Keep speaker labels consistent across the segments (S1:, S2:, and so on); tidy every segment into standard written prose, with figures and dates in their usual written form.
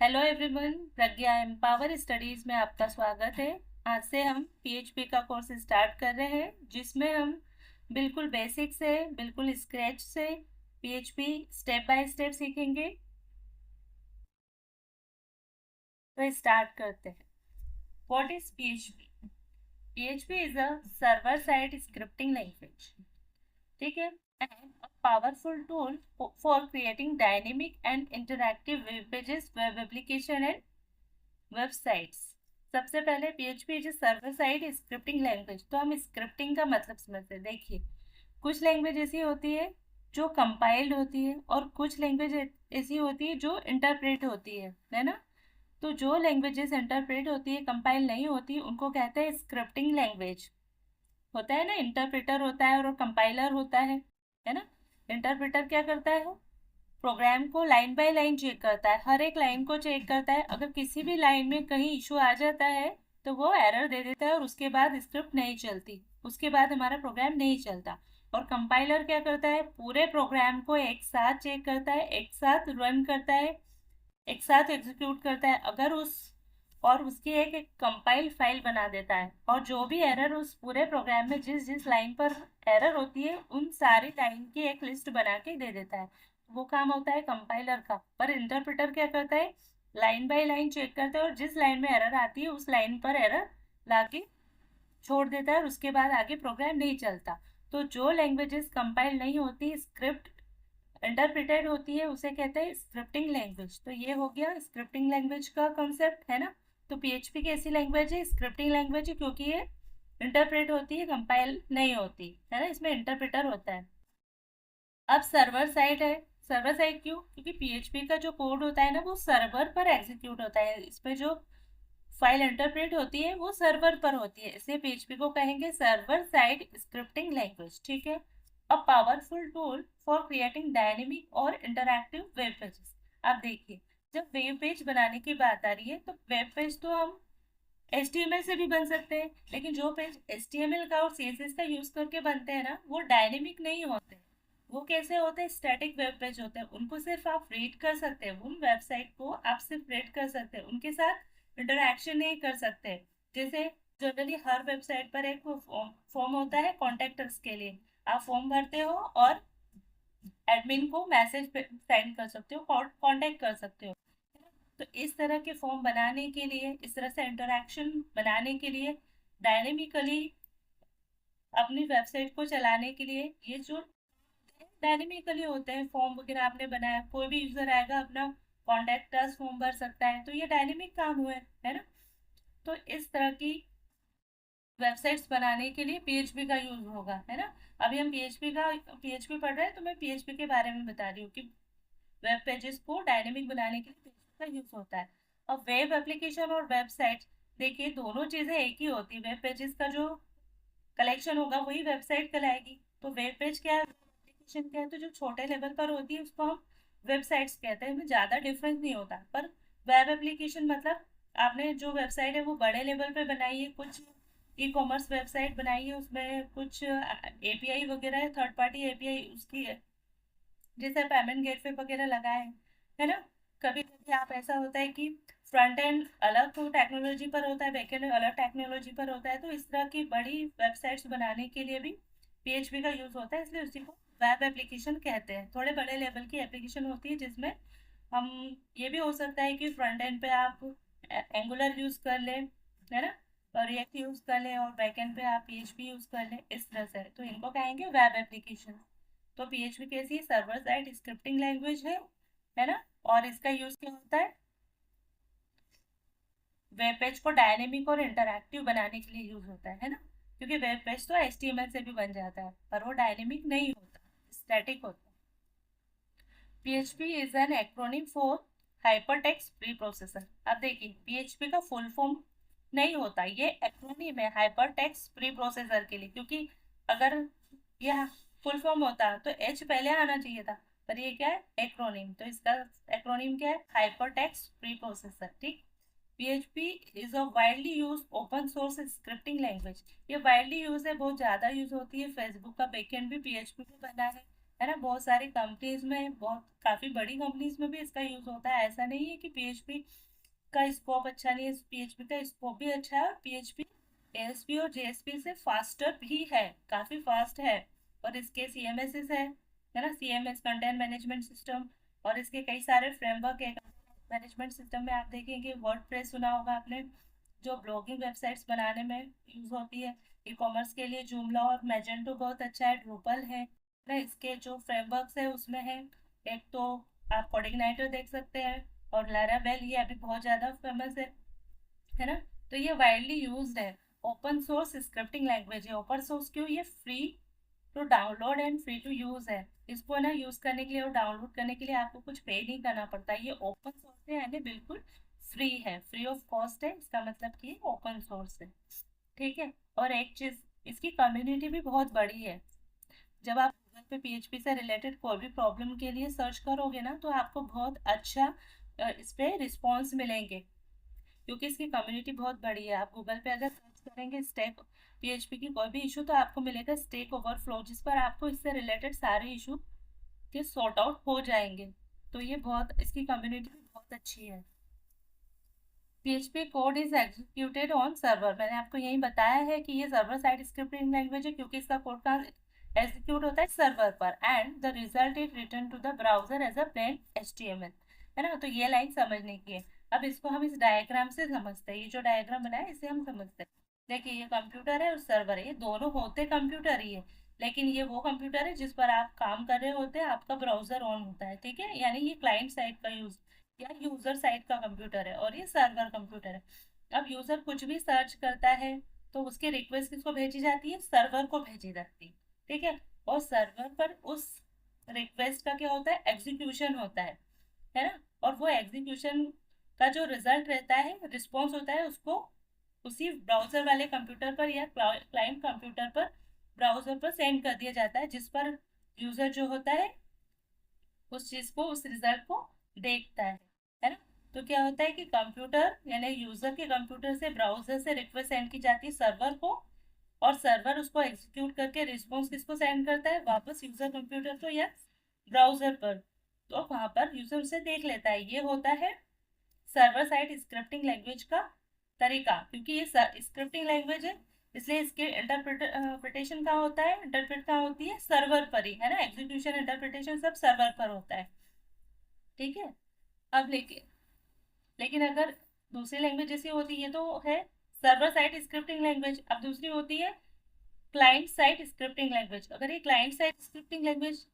S1: Hello everyone, प्रज्ञा empower studies में आपका स्वागत है। आज से हम पीएचपी का कोर्स स्टार्ट कर रहे हैं, जिसमें हम बिल्कुल बेसिक से बिल्कुल स्क्रैच से पीएचपी स्टेप बाय स्टेप सीखेंगे। तो स्टार्ट करते हैं। What is PHP? PHP is a server side scripting language. ठीक है, and a powerful tool for creating dynamic and interactive web pages, web application and websites. सबसे पहले PHP is server side scripting language. तो हम scripting का मतलब समझते हैं। देखिए, कुछ लैंग्वेज ऐसी होती है जो कंपाइल्ड होती है और कुछ लैंग्वेज ऐसी होती है जो इंटरप्रेट होती है ना। तो जो लैंग्वेजेस इंटरप्रेट होती है, कंपाइल नहीं होती, उनको कहते हैं स्क्रिप्टिंग लैंग्वेज। होता है ना, इंटरप्रेटर होता है और कंपाइलर होता है ना। इंटरप्रेटर क्या करता है? प्रोग्राम को लाइन बाय लाइन चेक करता है, हर एक लाइन को चेक करता है। अगर किसी भी लाइन में कहीं इशू आ जाता है तो वो एरर दे देता है और उसके बाद स्क्रिप्ट नहीं चलती, उसके बाद हमारा प्रोग्राम नहीं चलता। और कंपाइलर क्या करता है? पूरे प्रोग्राम को एक साथ चेक करता है, एक साथ रन करता है, एक साथ एग्जीक्यूट करता है। अगर उस और उसकी एक कंपाइल फाइल बना देता है, और जो भी एरर उस पूरे प्रोग्राम में जिस जिस लाइन पर एरर होती है उन सारी लाइन की एक लिस्ट बना के दे देता है। वो काम होता है कंपाइलर का। पर इंटरप्रेटर क्या करता है? लाइन बाय लाइन चेक करता है और जिस लाइन में एरर आती है उस लाइन पर एरर लाके छोड़ देता है और उसके बाद आगे प्रोग्राम नहीं चलता। तो जो लैंग्वेजेस कंपाइल नहीं होती, स्क्रिप्ट इंटरप्रेटेड होती है, उसे कहते हैं स्क्रिप्टिंग लैंग्वेज। तो ये हो गया स्क्रिप्टिंग लैंग्वेज का कॉन्सेप्ट, है ना। तो पीएचपी कैसी लैंग्वेज है? स्क्रिप्टिंग लैंग्वेज है, क्योंकि ये इंटरप्रेट होती है, कंपाइल नहीं होती, है ना। इसमें इंटरप्रेटर होता है। अब सर्वर साइड है। सर्वर साइड क्यों? क्योंकि पीएचपी का जो कोड होता है ना, वो सर्वर पर एग्जीक्यूट होता है। इसमें जो फाइल इंटरप्रेट होती है वो सर्वर पर होती है, इसलिए पीएचपी को कहेंगे सर्वर साइड स्क्रिप्टिंग लैंग्वेज। ठीक है। A powerful tool for creating dynamic और इंटरैक्टिव वेब पेजेस। अब देखिए, जब वेब पेज बनाने की बात आ रही है तो वेब पेज तो हम HTML से भी बन सकते हैं, लेकिन जो पेज HTML का और CSS का यूज करके बनते हैं ना, वो डायनेमिक नहीं होते। वो कैसे होते हैं? स्टैटिक वेब पेज होते हैं। उनको सिर्फ आप रीड कर सकते हैं, उन वेबसाइट को आप सिर्फ रीड कर सकते हैं, उनके साथ इंटरैक्शन नहीं कर सकते। जैसे जनरली हर वेबसाइट पर एक फॉर्म होता है कॉन्टेक्टर्स के लिए। आप फॉर्म भरते हो और एडमिन को मैसेज सेंड कर सकते हो, कांटेक्ट कर सकते हो। तो इस तरह के फॉर्म बनाने के लिए, इस तरह से इंटरेक्शन बनाने के लिए, डायनेमिकली अपनी वेबसाइट को चलाने के लिए, ये जो डायनेमिकली होते हैं फॉर्म वगैरह आपने बनाया, कोई भी यूजर आएगा अपना कॉन्टेक्ट अस फॉर्म भर सकता है, तो ये डायनेमिक काम हुआ है ना। तो इस तरह की वेबसाइट्स बनाने के लिए पीएचपी का यूज होगा, है ना। अभी हम पीएचपी पढ़ रहे हैं, तो मैं पीएचपी के बारे में बता रही हूँ कि वेब पेजेस को डायनेमिक बनाने के लिए PHP का यूज होता है। अब वेब एप्लीकेशन और वेबसाइट, देखिए दोनों चीजें एक ही होती है। वेब पेजेस का जो कलेक्शन होगा वही वेबसाइट कहलाएगी। तो वेब पेज क्या है, एप्लीकेशन क्या है, तो जो छोटे लेवल पर होती है उसको हम वेबसाइट्स कहते हैं। इनमें ज्यादा डिफरेंस नहीं होता। पर वेब एप्लीकेशन मतलब आपने जो वेबसाइट है वो बड़े लेवल पे बनाई है, कुछ ई कॉमर्स वेबसाइट बनाई है, उसमें कुछ एपीआई वगैरह है, थर्ड पार्टी एपीआई उसकी है, जैसे पेमेंट गेटवे वगैरह लगाए है ना। कभी कभी आप ऐसा होता है कि फ्रंट एंड अलग तो टेक्नोलॉजी पर होता है, बैक एंड अलग टेक्नोलॉजी पर होता है। तो इस तरह की बड़ी वेबसाइट्स बनाने के लिए भी पीएचपी का यूज होता है, इसलिए उसी को वेब एप्लीकेशन कहते हैं। थोड़े बड़े लेवल की एप्लीकेशन होती है जिसमें हम, ये भी हो सकता है कि फ्रंट एंड पे आप एंगुलर यूज कर लें, है ना, और रिएक्ट यूज कर लें, और बैक एंड पे आप पीएचपी यूज कर लें, इस तरह से। तो इनको कहेंगे वेब एप्लीकेशन। तो पीएचपी कैसी सर्वर साइड स्क्रिप्टिंग लैंग्वेज है ना। और इसका यूज क्या होता है? वेब पेज को डायनेमिक और इंटरैक्टिव बनाने के लिए यूज होता है ना। क्योंकि वेब पेज तो HTML से भी बन जाता है, पर वो डायनेमिक नहीं होता, स्टैटिक होता है। PHP is an acronym for hypertext pre processor. अब देखिए, PHP का फुल फॉर्म नहीं होता, ये एक्रोनिम है हाइपरटेक्स्ट प्री प्रोसेसर के लिए। क्योंकि अगर यह फुल फॉर्म होता तो H पहले आना चाहिए था, पर ये क्या है? एक्रोनिम। तो इसका एक्रोनिम क्या है? Hypertext pre processor. ठीक। PHP is a widely use open source scripting language. ये वाइडली यूज है, बहुत ज्यादा यूज होती है। फेसबुक का बैकएंड भी PHP पे बना है, है ना। बहुत सारी कंपनीज में, बहुत काफी बड़ी कंपनीज में भी इसका यूज होता है। ऐसा नहीं है कि पीएचपी का स्कोप अच्छा नहीं है, पीएचपी का स्कोप भी अच्छा है। पीएचपी एएसपी और जेएसपी से फास्टर भी है, काफी फास्ट है। और इसके सीएमएस है ना, सीएमएस कंटेंट मैनेजमेंट सिस्टम, और इसके कई सारे फ्रेमवर्क है। मैनेजमेंट सिस्टम में आप देखेंगे वर्डप्रेस सुना होगा आपने, जो ब्लॉगिंग वेबसाइट्स बनाने में यूज होती है। ई कॉमर्स के लिए जूमला और मैजेंटो बहुत अच्छा है। ड्रूपल है ना, इसके जो फ्रेमवर्क्स है उसमें है। एक तो आप कोडिग्नाइटर देख सकते हैं, और लैरावेल, ये अभी बहुत ज़्यादा फेमस है ना। तो ये वाइडली यूज्ड है। ओपन सोर्स स्क्रिप्टिंग लैंग्वेज है। ओपन सोर्स क्यों? ये free to download and free to use है। इसको ना यूज करने के लिए और डाउनलोड करने के लिए आपको कुछ पे नहीं करना पड़ता। ये ओपन सोर्स है, यानी बिल्कुल फ्री है, फ्री ऑफ कॉस्ट है। इसका मतलब कि ओपन सोर्स है, ठीक है। और एक चीज, इसकी कम्युनिटी भी बहुत बड़ी है। जब आप गूगल पे पीएचपी से रिलेटेड कोई भी प्रॉब्लम के लिए सर्च करोगे ना, तो आपको बहुत अच्छा इस पे रिस्पॉन्स मिलेंगे, क्योंकि इसकी कम्युनिटी बहुत बड़ी है। आप गूगल पे अगर सर्च करेंगे स्टैक पीएचपी की कोई भी इशू, तो आपको मिलेगा स्टैक ओवरफ्लो, जिस पर आपको इससे रिलेटेड सारे इशू के सॉर्ट आउट हो जाएंगे। तो ये बहुत, इसकी कम्युनिटी भी बहुत अच्छी है। PHP code is executed on server, मैंने आपको यही बताया है कि ये सर्वर साइड स्क्रिप्टिंग लैंग्वेज है, क्योंकि इसका कोड का एग्जीक्यूट होता है सर्वर पर, and the result is return to the browser as a plain HTML, है ना। तो ये लाइन समझने की है। अब इसको हम इस डायग्राम से समझते हैं। ये जो डायग्राम बना है इसे हम समझते हैं। देखिए, ये कंप्यूटर है और सर्वर है, ये दोनों होते कंप्यूटर ही है। लेकिन ये वो कंप्यूटर है जिस पर आप काम कर रहे होते हैं, आपका ब्राउजर ऑन होता है, ठीक है। यानी ये क्लाइंट साइड का यूज या यूजर साइड का कंप्यूटर है, और ये सर्वर कंप्यूटर है। अब यूजर कुछ भी सर्च करता है, तो उसकी रिक्वेस्ट किसको भेजी जाती है? सर्वर को भेजी जाती है, ठीक है। और सर्वर पर उस रिक्वेस्ट का क्या होता है? एग्जीक्यूशन होता है ना। और वो एग्जीक्यूशन का जो रिजल्ट रहता है, रिस्पॉन्स होता है, उसको उसी ब्राउजर वाले कंप्यूटर पर या क्लाइंट कंप्यूटर पर, ब्राउजर पर सेंड कर दिया जाता है, जिस पर यूजर जो होता है उस चीज को, उस रिजल्ट को देखता है ना। तो क्या होता है कि कंप्यूटर यानी यूजर के कंप्यूटर से ब्राउजर से रिक्वेस्ट सेंड की जाती है सर्वर को, और सर्वर उसको एग्जीक्यूट करके रिस्पॉन्स किसको सेंड करता है? वापस यूजर कंप्यूटर को या ब्राउजर पर। तो वहां पर यूजर उसे देख लेता है। ये होता है सर्वर साइड स्क्रिप्टिंग लैंग्वेज का तरीका। क्योंकि ये स्क्रिप्टिंग लैंग्वेज है, इसलिए इसके इंटरप्रिटेशन कहाँ होता है? इंटरप्रेट कहाँ होती है? सर्वर पर ही, है ना। एग्जीक्यूशन, इंटरप्रिटेशन सब सर्वर पर होता है, ठीक है। अब लेकिन लेकिन अगर दूसरी लैंग्वेज जैसी होती है, ये तो है सर्वर साइड स्क्रिप्टिंग लैंग्वेज। अब दूसरी होती है क्लाइंट साइड स्क्रिप्टिंग लैंग्वेज। अगर ये क्लाइंट साइड स्क्रिप्टिंग लैंग्वेज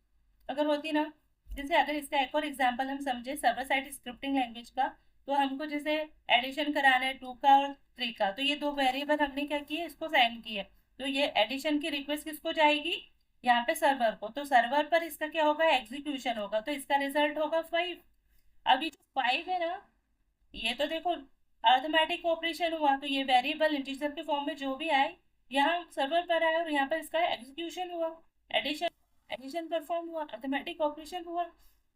S1: अगर होती ना, जैसे अगर इसका एक और एग्जांपल हम समझे सर्वर साइड स्क्रिप्टिंग लैंग्वेज का, तो हमको जैसे एडिशन कराना है 2 का और 3 का, तो ये दो वेरिएबल हमने क्या किए? इसको साइन किए। तो ये एडिशन की रिक्वेस्ट किसको जाएगी? यहाँ पे सर्वर को। तो सर्वर पर इसका क्या होगा? एग्जीक्यूशन होगा, तो इसका रिजल्ट होगा 5। अभी जो 5 है ना, ये तो देखो अर्थमेटिक ऑपरेशन हुआ, तो ये वेरिएबल इंटीजर के फॉर्म में जो भी आए, यहाँ सर्वर पर आया और यहाँ पर इसका एग्जीक्यूशन हुआ, एडिशन एडिशन परफॉर्म हुआ, अर्थमेटिक ऑपरेशन हुआ,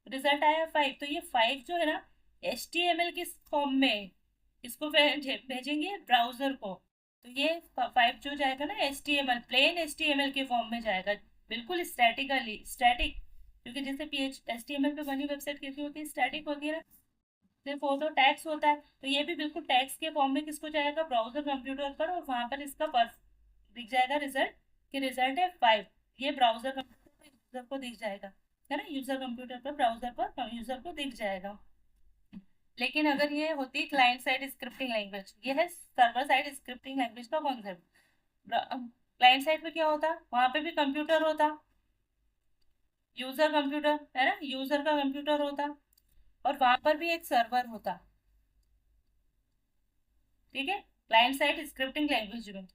S1: रिजल्ट आया 5। तो ये 5 जो है ना, HTML के फॉर्म में इसको भेजेंगे ब्राउजर को। तो ये 5 जो जाएगा ना, HTML प्लेन HTML के फॉर्म में जाएगा, बिल्कुल स्टैटिकली, स्टैटिक। क्योंकि जैसे HTML पे बनी वेबसाइट कैसी होती है? स्टैटिक होती है ना। सिर्फ वो तो टैक्स होता है, तो ये भी बिल्कुल टैक्स के फॉर्म में किसको जाएगा? ब्राउजर कंप्यूटर पर, और वहां पर इसका पर दिख जाएगा रिजल्ट, कि रिजल्ट है 5। ये ब्राउजर कंप्यूटर पर यूजर को दिख जाएगा, है ना। यूजर कंप्यूटर पर, ब्राउजर पर यूजर को दिख जाएगा। लेकिन अगर ये होती क्लाइंट साइड स्क्रिप्टिंग लैंग्वेज, ये है सर्वर साइड स्क्रिप्टिंग लैंग्वेज का कॉन्सेप्ट। क्लाइंट साइड पे क्या होता? वहां पे भी कंप्यूटर होता, यूजर कंप्यूटर, है ना, यूजर का कंप्यूटर होता, और वहां पर भी एक सर्वर होता, ठीक है। क्लाइंट साइड स्क्रिप्टिंग लैंग्वेज में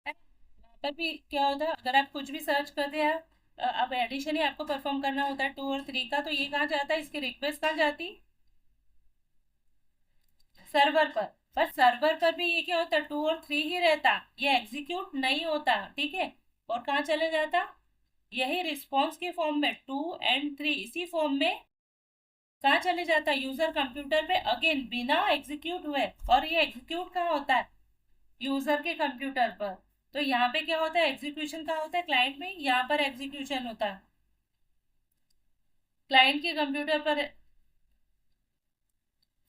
S1: यहाँ पर भी क्या होता है? अगर आप कुछ भी सर्च करते हैं, अब एडिशन ही आपको परफॉर्म करना होता है 2 और 3 का, तो ये कहाँ जाता है? इसकी रिक्वेस्ट कहाँ जाती? सर्वर पर सर्वर पर भी ये क्या होता? 2 और 3 ही रहता, ये एग्जीक्यूट नहीं होता, ठीक है। और कहाँ चले जाता? यही रिस्पॉन्स के फॉर्म में 2 एंड 3, इसी फॉर्म में कहाँ चले जाता है, यूजर कंप्यूटर पे अगेन बिना एग्जीक्यूट हुए। और ये एग्जीक्यूट कहाँ होता है, यूजर के कंप्यूटर पर। तो यहाँ पे क्या होता है, एग्जीक्यूशन कहाँ होता है, क्लाइंट में, यहाँ पर एग्जीक्यूशन होता है क्लाइंट के कंप्यूटर पर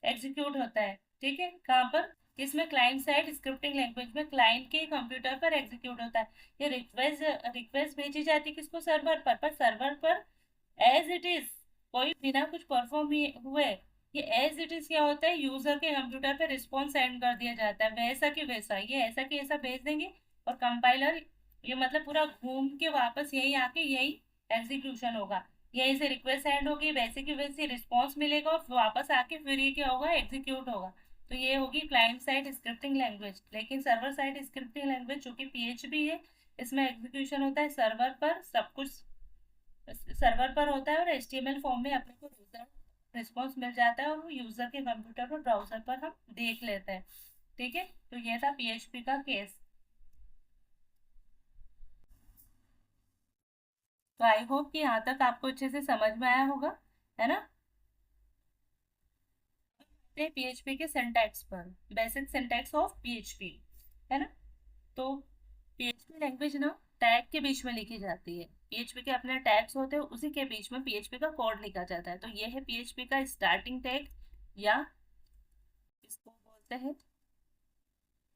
S1: एग्जीक्यूट होता है। ठीक है, कहाँ पर, इसमें क्लाइंट साइड स्क्रिप्टिंग लैंग्वेज में क्लाइंट के कंप्यूटर पर एग्जीक्यूट होता है। ये रिक्वेस्ट रिक्वेस्ट भेजी जाती है किसको, सर्वर पर सर्वर पर एज इट इज, कोई बिना कुछ परफॉर्म हुए, ये एज इट इज क्या होता है, यूजर के कंप्यूटर पे रिस्पॉन्स सेंड कर दिया जाता है, वैसा कि वैसा, ये ऐसा कि ऐसा भेज देंगे। और कंपाइलर ये मतलब पूरा घूम के वापस यही आके यही एग्जीक्यूशन होगा। यहीं से रिक्वेस्ट सेंड होगी, वैसे की वैसे रिस्पॉन्स मिलेगा और वापस आके फिर ये क्या होगा, एग्जीक्यूट होगा। तो ये होगी क्लाइंट साइड स्क्रिप्टिंग लैंग्वेज। लेकिन सर्वर साइड स्क्रिप्टिंग लैंग्वेज जो कि पीएचपी है, इसमें एग्जीक्यूशन होता है सर्वर पर, सब कुछ सर्वर पर होता है और एचटीएमएल फॉर्म में अपने को रिजल्ट रिस्पॉन्स मिल जाता है और वो यूजर के कंप्यूटर पर ब्राउजर पर हम देख लेते हैं। ठीक है, तो ये था पीएचपी का केस। तो आई होप कि यहाँ तक आपको अच्छे से समझ में आया होगा, है ना। पीएचपी के सिंटैक्स पर, बेसिक सिंटैक्स ऑफ पीएचपी, है ना। तो पीएचपी लैंग्वेज ना टैग के बीच में लिखी जाती है। पीएचपी के अपने टैग्स होते हैं, उसी के बीच में पीएचपी का कोड लिखा जाता है। तो ये है पीएचपी का स्टार्टिंग टैग, या इसको बोलते हैं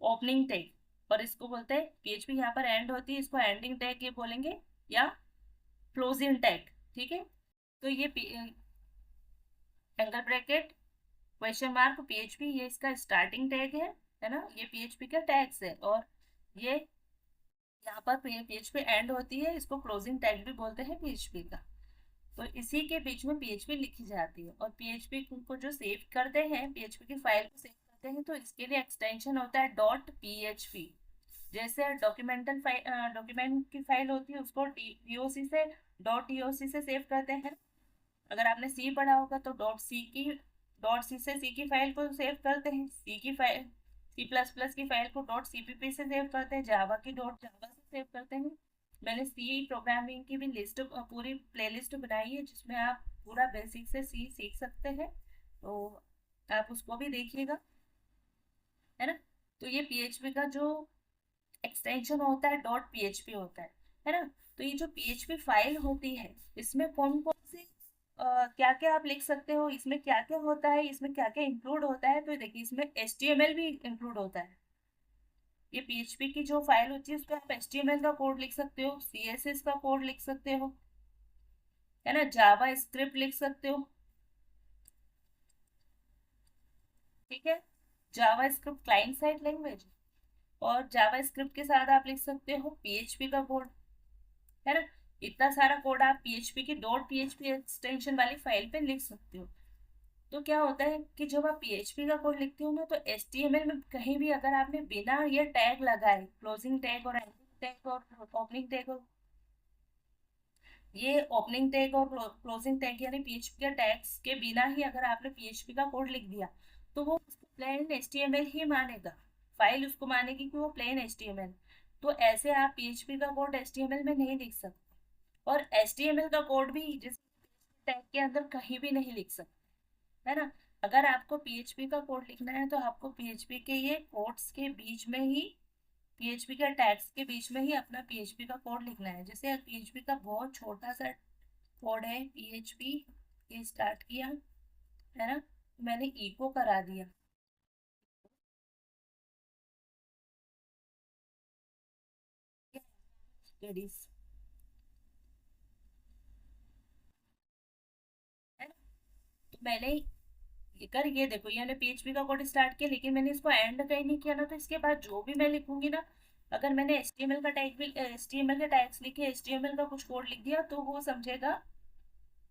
S1: ओपनिंग टैग, और इसको बोलते हैं पीएचपी यहाँ पर एंड होती है, इसको एंडिंग टैग ये बोलेंगे, या क्लोजिंग टैग। ठीक है, तो ये angle bracket question mark PHP, ये इसका स्टार्टिंग टैग है ना, ये पीएचपी का टैग्स है। और ये यहाँ पर पीएचपी एंड होती है, इसको क्लोजिंग टैग भी बोलते हैं पीएचपी का। तो इसी के बीच में पीएचपी लिखी जाती है। और पीएचपी को जो सेव करते हैं, पीएचपी की फाइल को सेव करते हैं, तो इसके लिए एक्सटेंशन होता है डॉट पीएचपी। जैसे डॉक्यूमेंट की फाइल होती है, उसको टीओसी से डॉट टीओसी से सेव करते हैं। अगर आपने सी पढ़ा होगा तो डॉट सी से सी की फाइल को सेव करते हैं, सी की फाइल सी प्लस प्लस की फाइल को डॉट सीपीपी से सेव करते हैं, जावा की डॉट जावा से सेव करते हैं। मैंने सी प्रोग्रामिंग की भी लिस्ट, पूरी प्लेलिस्ट बनाई है, जिसमें आप पूरा बेसिक से सी सीख सकते हैं, तो आप उसको भी देखिएगा, है ना। तो ये पीएचपी का जो एक्सटेंशन होता है डॉट पीएचपी होता है ना। तो ये जो पीएचपी फाइल होती है, इसमें कौन कौन से क्या क्या आप लिख सकते हो, इसमें क्या क्या होता है, इसमें क्या क्या इंक्लूड होता है, तो देखिए इसमें एचटीएमएल भी इंक्लूड होता है। ये पीएचपी की जो फाइल होती है, उस पर आप एचटीएमएल का कोड लिख सकते हो, सीएसएस का कोड लिख सकते हो, है ना, जावा स्क्रिप्ट लिख सकते हो। ठीक है, जावा स्क्रिप्ट क्लाइंट साइड लैंग्वेज, और जावा स्क्रिप्ट के साथ आप लिख सकते हो पीएचपी का कोड, है ना। इतना सारा कोड आप पीएचपी की डॉट पीएचपी एक्सटेंशन वाली फाइल पे लिख सकते हो। तो क्या होता है कि जब आप पीएचपी का कोड लिखते हो ना, तो एचटीएमएल में कहीं भी अगर आपने बिना ये टैग लगाए, क्लोजिंग टैग और एंडिंग टैग और ओपनिंग टैग, और ये ओपनिंग टैग और क्लोजिंग टैग यानी पीएचपी के टैग्स के बिना ही अगर आपने पीएचपी का कोड लिख दिया, तो वो उसको प्लेन एचटीएमएल ही मानेगा, फाइल उसको मानेगी कि वो प्लेन एचटीएमएल। तो ऐसे आप पीएचपी का कोड एचटीएमएल में नहीं लिख सकते, और एचटीएमएल का कोड भी जैसे टैग के अंदर कहीं भी नहीं लिख सकते, है ना। अगर आपको पीएचपी का कोड लिखना है, तो आपको पीएचपी के ये कोड्स के बीच में ही, पीएचपी के टैग्स के बीच में ही अपना पीएचपी का कोड लिखना है। जैसे पीएचपी का बहुत छोटा सा कोड है, पीएचपी ये स्टार्ट किया, है ना, मैंने इको करा दिया, स्टडीज, है ना। तो मैंने ये देखो, ये मैंने पीएचपी का कोड स्टार्ट किया, लेकिन मैंने इसको एंड कहीं नहीं किया ना, तो इसके बाद जो भी मैं लिखूंगी ना, अगर मैंने एचटीएमएल का टैग भी, एचटीएमएल के टैग्स लिखे, एचटीएमएल का कुछ कोड लिख दिया, तो वो समझेगा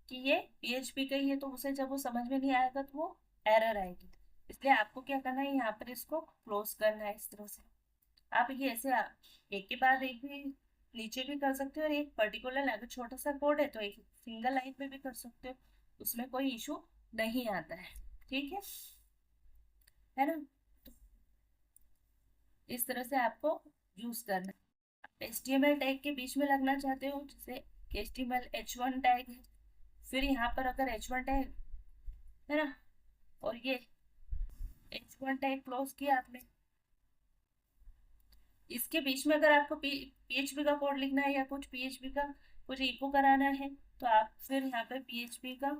S1: कि ये पीएचपी का ही है, तो उसे जब वो समझ में नहीं आएगा तो वो एरर आएगी। इसलिए आपको क्या करना है, यहाँ पर इसको क्लोज करना है इस तरह से। आप ये ऐसे एक के बाद एक भी नीचे भी कर सकते हो, और एक पर्टिकुलर अगर छोटा सा कोड है तो एक सिंगल लाइन में भी कर सकते हो, उसमें कोई इशू नहीं आता है। ठीक है ना। तो इस तरह से आपको यूज करना है। एचटीएमएल टैग के बीच में लगना चाहते हो, जैसे एचटीएमएल H1 टैग है, फिर यहाँ पर अगर H1 टैग है ना। और ये H1 टैग क्लोज किया आपने। इसके बीच में अगर आपको PHP का कोड लिखना है या कुछ PHP का कुछ इको कराना है तो आप फिर यहाँ पे PHP का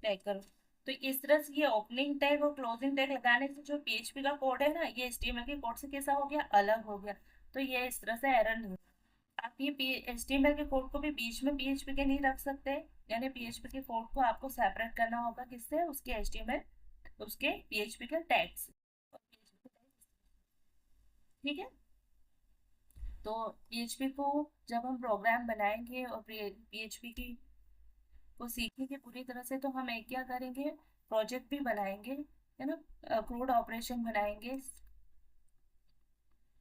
S1: टैग करो। तो इस तरह से ये ओपनिंग टैग और क्लोजिंग टैग लगाने से जो PHP का कोड है ना, ये HTML के कोड से कैसा हो गया, अलग हो गया। तो ये इस तरह से एरर नहीं होगा। आप ये HTML के कोड को भी बीच में PHP के नहीं रख सकते, यानी PHP के कोड को आपको सेपरेट करना होगा किससे, उसके HTML उसके PHP के टैग से। ठीक है। तो PHP को जब हम प्रोग्राम बनाएंगे और PHP की को सीखेंगे पूरी तरह से, तो हम एक क्या करेंगे, प्रोजेक्ट भी बनाएंगे, है ना। क्रूड ऑपरेशन बनाएंगे।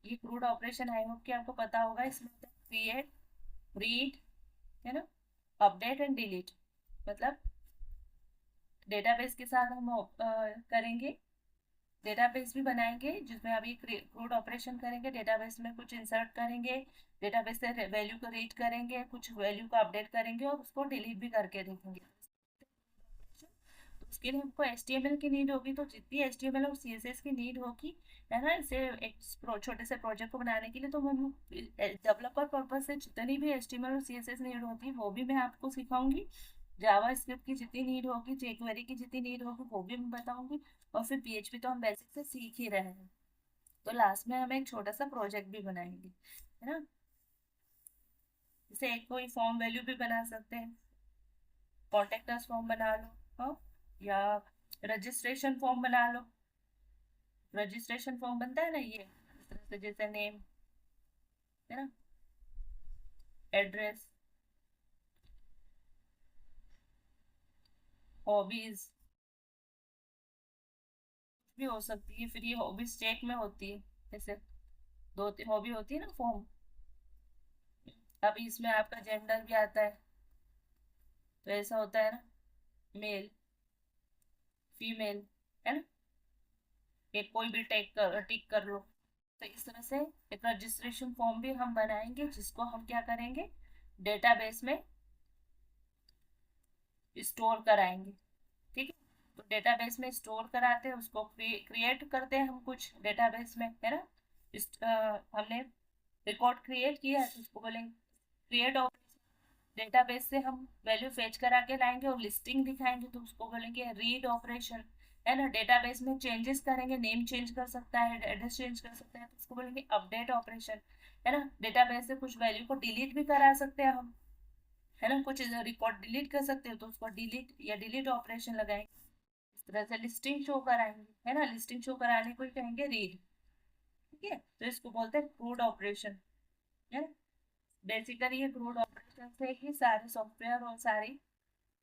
S1: ये क्रूड ऑपरेशन आई होप कि आपको पता होगा। इसमें क्रिएट, रीड, है ना, अपडेट एंड डिलीट। मतलब डेटाबेस के साथ हम करेंगे, डेटाबेस भी बनाएंगे जिसमें अभी क्रूड ऑपरेशन करेंगे, डेटाबेस में कुछ इंसर्ट करेंगे, डेटाबेस से वैल्यू को रीड करेंगे, कुछ वैल्यू को अपडेट करेंगे और उसको डिलीट भी करके देखेंगे। तो उसके लिए हमको HTML की नीड होगी, तो जितनी HTML और CSS की नीड होगी, है ना, इसे एक छोटे से प्रोजेक्ट को बनाने के लिए, तो हम डेवलपर पर्पज से जितनी भी HTML और CSS नीड होती है वो भी मैं आपको सिखाऊंगी। जावा स्क्रिप्ट की जितनी नीड होगी, jQuery की जितनी नीड होगी वो भी मैं बताऊंगी। और फिर PHP तो हम बेसिक से सीख ही रहे हैं। तो लास्ट में हम एक छोटा सा प्रोजेक्ट भी बनाएंगे, है ना। जैसे एक कोई फॉर्म वैल्यू भी बना सकते हैं, कॉन्टेक्ट अस फॉर्म बना लो, हाँ, या रजिस्ट्रेशन फॉर्म बना लो। रजिस्ट्रेशन फॉर्म बनता है ना ये इस तरह से, जैसे नेम, है ना, एड्रेस, हॉबीज भी हो सकती है। फिर ये हॉबीज चेक में होती है, जैसे दो तीन हॉबी होती है ना फॉर्म। अभी इसमें आपका जेंडर भी आता है, तो ऐसा होता है ना, मेल, फीमेल, है ना, एक कोई भी टिक कर लो। तो इस तरह से एक रजिस्ट्रेशन फॉर्म भी हम बनाएंगे जिसको हम क्या करेंगे, डेटाबेस में स्टोर कराएंगे। ठीक है। तो डेटाबेस में स्टोर कराते हैं, उसको क्रिएट करते हैं हम कुछ डेटाबेस में, है ना। हमने रिकॉर्ड क्रिएट किया है तो उसको बोलेंगे क्रिएट ऑपरेशन। डेटाबेस से हम वैल्यू फेच करा के लाएंगे और लिस्टिंग दिखाएंगे तो उसको बोलेंगे रीड ऑपरेशन, है ना। डेटाबेस में चेंजेस करेंगे, नेम चेंज कर सकता है, एड्रेस चेंज कर सकता है तो उसको बोलेंगे अपडेट ऑपरेशन, है ना। डेटाबेस से कुछ वैल्यू को डिलीट भी करा सकते हैं हम, है ना, कुछ रिकॉर्ड डिलीट कर सकते हो तो उसको डिलीट या डिलीट ऑपरेशन लगाएंगे। इस तरह से लिस्टिंग शो कराएंगे, है ना, लिस्टिंग शो कराने को ही कहेंगे रीड। ठीक है। तो इसको बोलते हैं क्रूड ऑपरेशन, है ना। बेसिकली ये क्रूड ऑपरेशन से ही सारे सॉफ्टवेयर और सारी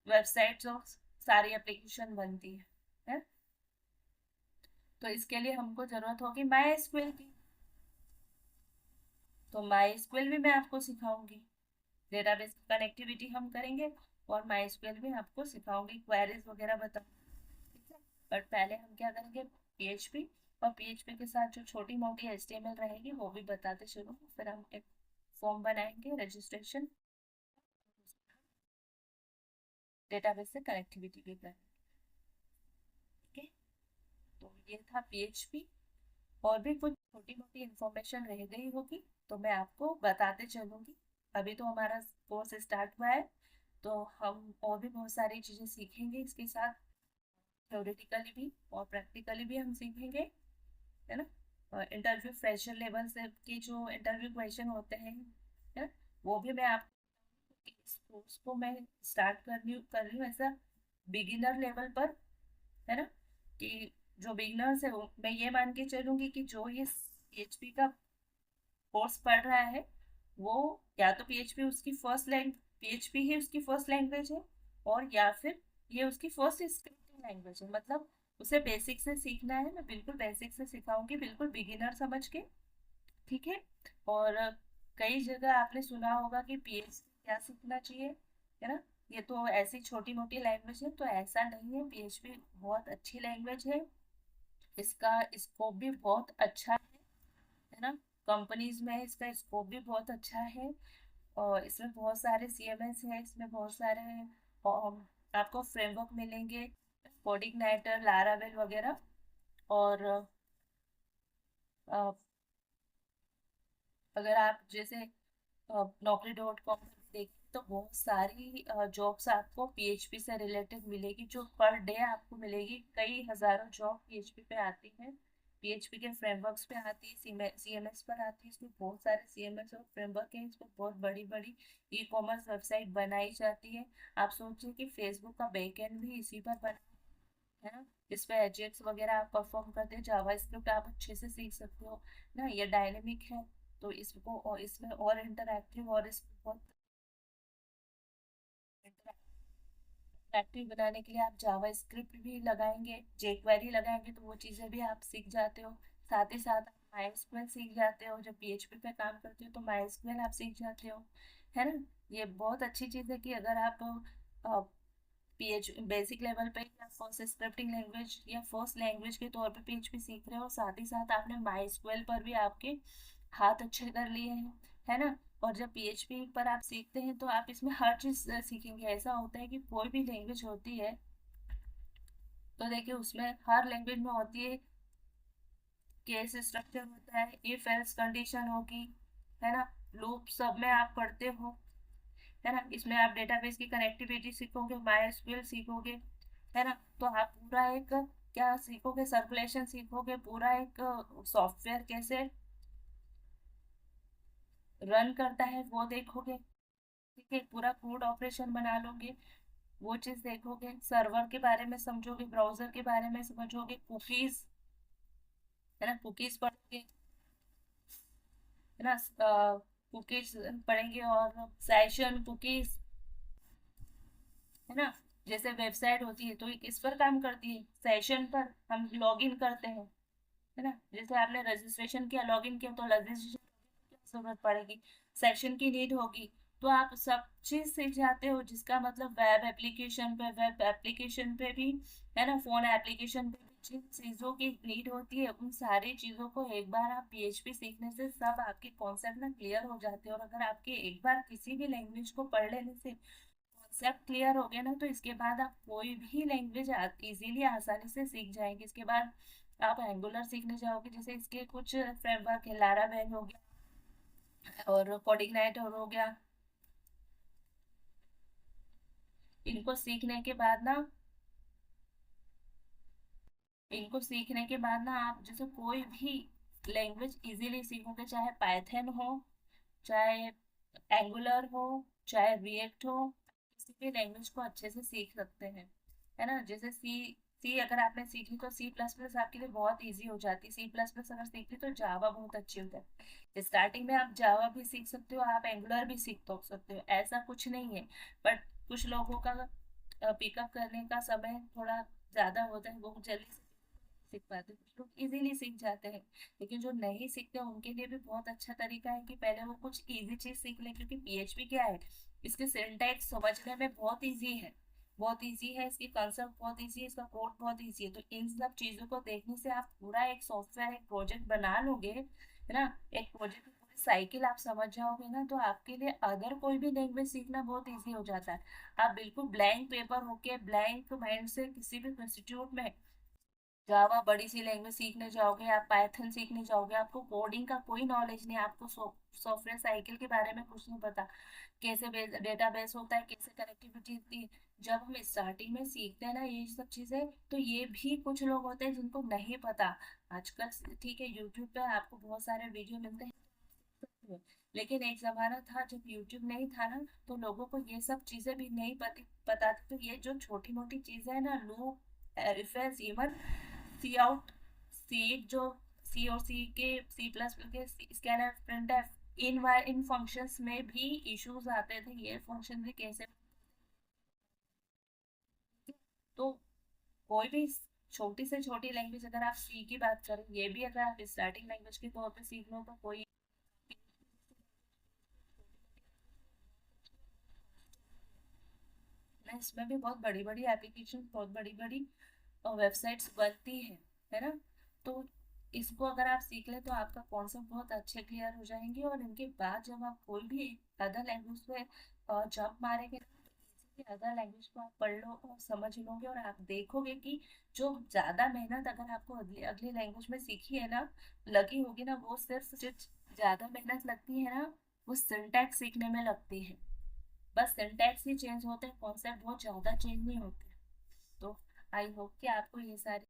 S1: वेबसाइट्स और सारी एप्लीकेशन बनती है। तो इसके लिए हमको जरूरत होगी माई एसक्यूएल की। तो माई एसक्यूएल भी मैं आपको सिखाऊंगी, डेटाबेस की कनेक्टिविटी हम करेंगे और माई एसक्यूएल भी आपको सिखाऊंगी, क्वेरीज वगैरह बताऊंगी। ठीक है। बट पहले हम क्या करेंगे, PHP, और PHP के साथ जो छोटी मोटी HTML रहेगी वो भी बताते चलो। फिर हम एक फॉर्म बनाएंगे रजिस्ट्रेशन, डेटाबेस से कनेक्टिविटी भी करेंगे। ठीक है। तो ये था PHP। और भी कुछ छोटी मोटी इंफॉर्मेशन रह गई होगी तो मैं आपको बताते चलूंगी। अभी तो हमारा कोर्स स्टार्ट हुआ है, तो हम और भी बहुत सारी चीज़ें सीखेंगे इसके साथ, थ्योरेटिकली भी और प्रैक्टिकली भी हम सीखेंगे, है ना। इंटरव्यू फ्रेशर लेवल से के जो इंटरव्यू क्वेश्चन होते हैं, है ना, वो भी मैं आप इस कोर्स को मैं स्टार्ट कर रही हूँ ऐसा बिगिनर लेवल पर, है ना, कि जो बिगिनर्स है वो मैं ये मान के चलूंगी कि जो ये PHP का कोर्स पढ़ रहा है वो या तो PHP उसकी फर्स्ट लैंग्वेज, PHP ही उसकी फर्स्ट लैंग्वेज है, और या फिर ये उसकी फर्स्ट स्क्रिप्टिंग लैंग्वेज है। मतलब उसे बेसिक से सीखना है, मैं बिल्कुल बेसिक से सिखाऊंगी, बिल्कुल बिगिनर समझ के। ठीक है। और कई जगह आपने सुना होगा कि PHP क्या सीखना चाहिए, है ना, ये तो ऐसी छोटी मोटी लैंग्वेज है, तो ऐसा नहीं है। PHP बहुत अच्छी लैंग्वेज है, इसका स्कोप भी बहुत अच्छा है ना। कंपनीज में इसका स्कोप भी बहुत अच्छा है। और इसमें बहुत सारे सीएमएस है, इसमें बहुत सारे आपको फ्रेमवर्क मिलेंगे, कोडिग्नाइटर, लारावेल वगैरह। और अ, अगर आप जैसे Naukri.com पर भी देखें तो बहुत सारी जॉब्स आपको पीएचपी से रिलेटेड मिलेगी, जो पर डे आपको मिलेगी। कई हजारों जॉब पीएचपी पे आती है, पीएचपी के फ्रेमवर्क्स पे आती है, सीएमएस पर आती है। इसमें बहुत सारे सीएमएस और फ्रेमवर्क है, इस पर बहुत बड़ी बड़ी ई कॉमर्स वेबसाइट बनाई जाती है। आप सोचिए कि फेसबुक का बैकएंड भी इसी पर बना है ना। इस पे एजेक्स वगैरह आप परफॉर्म करते हैं, जावा स्क्रिप्ट आप अच्छे से सीख सकते हो ना। ये डायनेमिक है तो इसको, और इसमें और इंटरैक्टिव, और इसमें बहुत इंटरैक्टिव बनाने के लिए आप जावा स्क्रिप्ट भी लगाएंगे, जेक्वेरी लगाएंगे, तो वो चीज़ें भी आप सीख जाते हो। साथ ही साथ आप माइस्क्वेल सीख जाते हो, जब पीएचपी पे काम करते हो तो माइस्क्वेल आप सीख जाते हो, है ना। ये बहुत अच्छी चीज़ है कि अगर आप पीएच बेसिक लेवल पे या फर्स्ट स्क्रिप्टिंग लैंग्वेज या फर्स्ट लैंग्वेज के तौर पे पीएचपी सीख रहे हो, साथ ही साथ आपने माइस्क्वेल पर भी आपके हाथ अच्छे कर लिए हैं, है ना। और जब पीएचपी पर आप सीखते हैं तो आप इसमें हर चीज़ सीखेंगे। ऐसा होता है कि कोई भी लैंग्वेज होती है तो देखिए उसमें हर लैंग्वेज में होती है, केस स्ट्रक्चर होता है, इफ एल्स कंडीशन होगी, है ना। लूप सब में आप पढ़ते हो, है ना। इसमें आप डेटाबेस की कनेक्टिविटी सीखोगे, मायस्क्वेल सीखोगे, है ना। तो आप पूरा एक क्या सीखोगे, सर्कुलेशन सीखोगे, पूरा एक सॉफ्टवेयर कैसे रन करता है वो देखोगे, ठीक है। पूरा कोड ऑपरेशन बना लोगे, वो चीज देखोगे, सर्वर के बारे में समझोगे, ब्राउजर के बारे में समझोगे, कुकीज, है ना, कुकीज पढ़ोगे, है ना। कुकीज पढ़ेंगे, और सेशन कुकीज, है ना। जैसे वेबसाइट होती है तो ये किस पर काम करती है, सेशन पर हम लॉग इन करते हैं, है ना। जैसे आपने रजिस्ट्रेशन किया, लॉग इन किया, तो रजिस्ट्रेशन की जरूरत पड़ेगी, सेशन की नीड होगी। तो आप सब चीज सीख जाते हो, जिसका मतलब वेब एप्लीकेशन पे भी, है ना, फोन एप्लीकेशन पे भी जिन चीजों की नीड होती है, उन सारी चीजों को एक बार आप पीएचपी सीखने से सब आपके कॉन्सेप्ट ना क्लियर हो जाते हैं। और अगर आपके एक बार किसी भी लैंग्वेज को पढ़ लेने से कॉन्सेप्ट क्लियर हो गया ना, तो इसके बाद आप कोई भी लैंग्वेज इजीली आसानी से सीख जाएंगे। इसके बाद आप एंगुलर सीखने जाओगे, जैसे इसके कुछ फ्रेमवर्क है, लारावेल हो गया और कोडिग्नाइटर हो गया। इनको सीखने के बाद ना इनको सीखने के बाद ना आप जैसे कोई भी लैंग्वेज इजीली सीखोगे, चाहे पाइथन हो, चाहे एंगुलर हो, चाहे रिएक्ट हो, किसी भी लैंग्वेज को अच्छे से सीख सकते हैं, है ना। जैसे सी सी अगर आपने सीखी तो सी प्लस प्लस आपके लिए बहुत इजी हो जाती है। सी प्लस प्लस अगर सीख ली तो जावा बहुत अच्छी हो जाती है। स्टार्टिंग में आप जावा भी सीख सकते हो, आप एंगुलर भी सीख तो सकते हो, ऐसा कुछ नहीं है। बट कुछ लोगों का पिकअप करने का समय थोड़ा ज्यादा होता है, वो जल्दी से सीख पाते हैं, कुछ लोग इजीली सीख जाते हैं। लेकिन जो नहीं सीखते उनके लिए भी बहुत अच्छा तरीका है कि पहले वो कुछ इजी चीज सीख ले, क्योंकि पीएचपी क्या है, इसके सिंटैक्स समझने में बहुत इजी है, बहुत इजी है, इसकी कंसेप्ट बहुत इजी है, इसका कोड बहुत इजी है। तो इन सब चीजों को देखने से आप पूरा एक सॉफ्टवेयर, एक प्रोजेक्ट बना लोगे, है ना। एक प्रोजेक्ट की पूरी साइकिल आप समझ जाओगे ना, तो आपके लिए अदर कोई भी लैंग्वेज सीखना बहुत इजी हो जाता है। आप बिल्कुल ब्लैंक पेपर होके, ब्लैंक माइंड से किसी भी इंस्टीट्यूट में जावा बड़ी सी लैंग्वेज सीखने जाओगे, आप पाइथन सीखने जाओगे, आपको कोडिंग का कोई नॉलेज नहीं, आपको सॉफ्टवेयर साइकिल के बारे में कुछ नहीं पता, कैसे डेटाबेस होता है, कैसे कनेक्टिविटी होती है। जब हम स्टार्टिंग में सीखते हैं ना ये सब चीजें, तो ये भी कुछ लोग होते हैं जिनको नहीं पता। आजकल ठीक है, यूट्यूब पे आपको बहुत सारे वीडियो मिलते हैं, लेकिन एक जमाना था जब यूट्यूब नहीं था ना, तो लोगों को ये सब चीजें भी नहीं पता थी। तो ये जो छोटी मोटी चीजें है ना, लूप, रिफरेंस, इवन सी आउट, सी जो सी और सी के, सी प्लस के स्कैनर, प्रिंटफ, इन फंक्शंस में भी इश्यूज आते थे, ये फंक्शन भी कैसे। तो कोई भी छोटी से छोटी लैंग्वेज, अगर आप सी की बात करें, ये भी अगर आप स्टार्टिंग लैंग्वेज के तौर पे सीख लो तो कोई ना, इसमें भी बहुत बड़ी बड़ी एप्लीकेशन, बहुत बड़ी बड़ी वेबसाइट्स बनती है ना। तो इसको अगर आप सीख ले तो आपका कॉन्सेप्ट बहुत अच्छे क्लियर हो जाएंगे, और इनके बाद जब आप कोई भी अदर लैंग्वेज पे जॉब मारेंगे तो अदर लैंग्वेज को आप पढ़ लो और समझ लोगे, और आप देखोगे कि जो ज़्यादा मेहनत अगर आपको अगली अगली लैंग्वेज में सीखी है ना, लगी होगी ना, वो सिर्फ जो ज़्यादा मेहनत लगती है ना, वो सिंटैक्स सीखने में लगती है। बस सिंटैक्स ही चेंज होते हैं, कॉन्सेप्ट बहुत ज़्यादा चेंज नहीं होते। तो आई होप कि आपको ये सारी